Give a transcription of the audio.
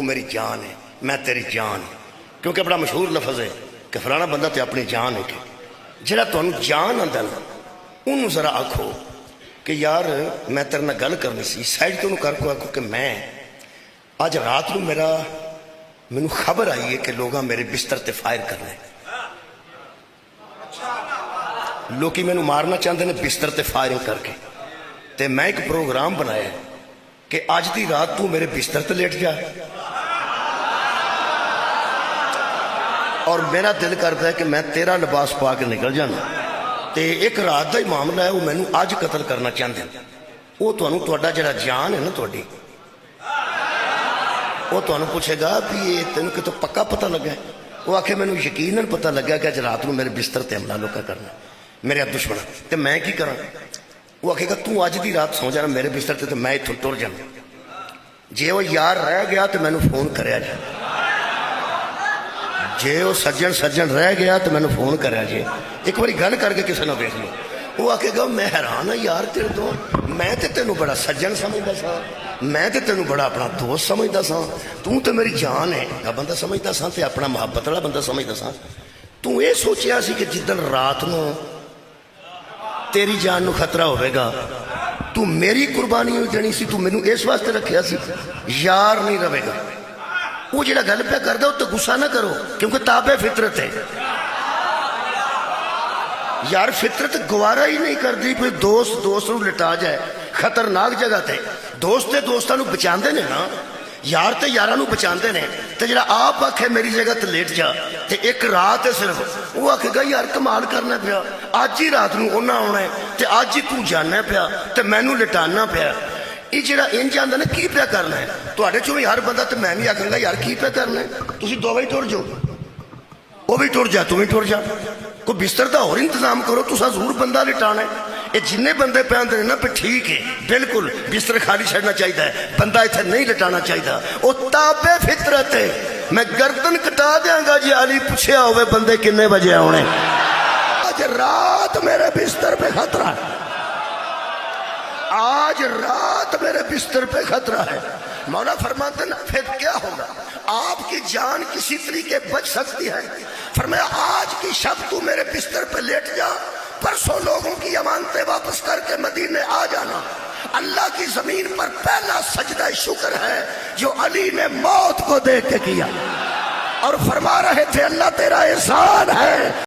میری جان ہے، میں تیری جان ہے، کیونکہ بڑا مشہور لفظ ہے کہ فلانا بندہ تے اپنی جان ہے. کہ جہاں تمہیں جان آتا نا انہوں ذرا آکھو کہ یار میں تیرے نہ گل کرنی سی، سائڈ تو کر کو آکھو کہ میں آج رات نو مینو خبر آئی ہے کہ لوگ میرے بستر تے فائر کر رہے ہیں، لوکی مینو مارنا چاہتے ہیں بستر تے فائرنگ کر کے. تے میں ایک پروگرام بنایا ہے کہ اج دی رات تو میرے بستر تے لیٹ جا، اور میرا دل کرتا ہے کہ میں تیرا لباس پا کے نکل جانا. تے ایک رات دا ہی معاملہ ہے، وہ مینو اج قتل کرنا چاہتے ہیں. وہ تمہیں تہاڈا جڑا جان ہے نا تہاڈی، وہ تمہیں پوچھے گا بھی یہ تینوں کتوں پکا پتہ لگا ہے؟ وہ آخے مینو یقیناً پتہ لگا کہ اج رات نو میرے بستر تے حملہ لوکا کرنا میرے دشمن. تے میں کی کراں؟ وہ آخے گا تو اج دی رات سو جانا میرے بستر تے میں اتوں ٹر جانا. جے وہ یار رہ گیا تو مینو فون کریا جائے، جے وہ سجن رہ گیا تو مینو فون کریا جائے. ایک باری گل کر کے کسی نے دیکھ لو. وہ آکے گا میں حیران ہاں یار تیرے تو، میں تے تینوں بڑا سجن سمجھدا سا، میں تے تینوں بڑا اپنا دوست سمجھدا سا، تو تے میری جان ہے بندہ سمجھدا سا تے اپنا محبت والا بندہ سمجھدا سا. تو یہ سوچیا سی کہ جدن رات نو تیری جان نو خطرہ ہوئے گا تو میری قربانی ہو جانی سی، تو مینو اس واسطے رکھیا سی یار نہیں رہے گا. وہ جڑا گل پہ کردا وہ تو غصہ نہ کرو کیونکہ تابع فطرت ہے. یار فطرت گوارا ہی نہیں کرتی کوئی دوست نو لٹا جائے خطرناک جگہ تے. دوست تے دوستاں نو بچاندے نے نا، یار تے یاراں نو بچاندے نے. تے جڑا آپ آکھے میری جگہ تے لیٹ جا تے ایک رات ہے صرف، وہ آکھے گا یار کمال کرنا پیا، اج ہی رات نو انہاں آنا ہے تے اج ہی تو جانا پیا تے مینوں لٹانا پیا. یہ جڑا انج آندا نا کی پیا کرنا ہے تواڈے چوں ہر بندہ تے میں بھی آکھاں گا یار کی پیا کرنا ہے، تسی دوویں ٹر جاؤ، وہ بھی ٹر جا تو بھی ٹر جا. کوئی بستر دا اور انتظام کرو، تسا ضرور بندہ لٹانا ہے. یہ جن بندے پہ آتے ہیں نا پہ ٹھیک ہے بالکل بستر خالی چھڑنا چاہیے، بندہ اتنے نہیں لٹانا چاہیے، وہ تابع فطرت ہے. میں گردن کٹا دیاں گا جی علی پوچھیا ہوئے بندے کنے بجے آنے. آج رات میرے بستر پہ خطرہ ہے، آج رات میرے بستر پہ خطرہ ہے. مولا فرماتے ہیں پھر کیا ہوگا؟ آپ کی جان کسی طریقے بچ سکتی ہے. فرمایا آج کی شب تو میرے بستر پہ لیٹ جا، پرسوں لوگوں کی امانتیں واپس کر کے مدینے آ جانا. اللہ کی زمین پر پہلا سجدہ شکر ہے جو علی نے موت کو دیکھ کے کیا، اور فرما رہے تھے اللہ تیرا احسان ہے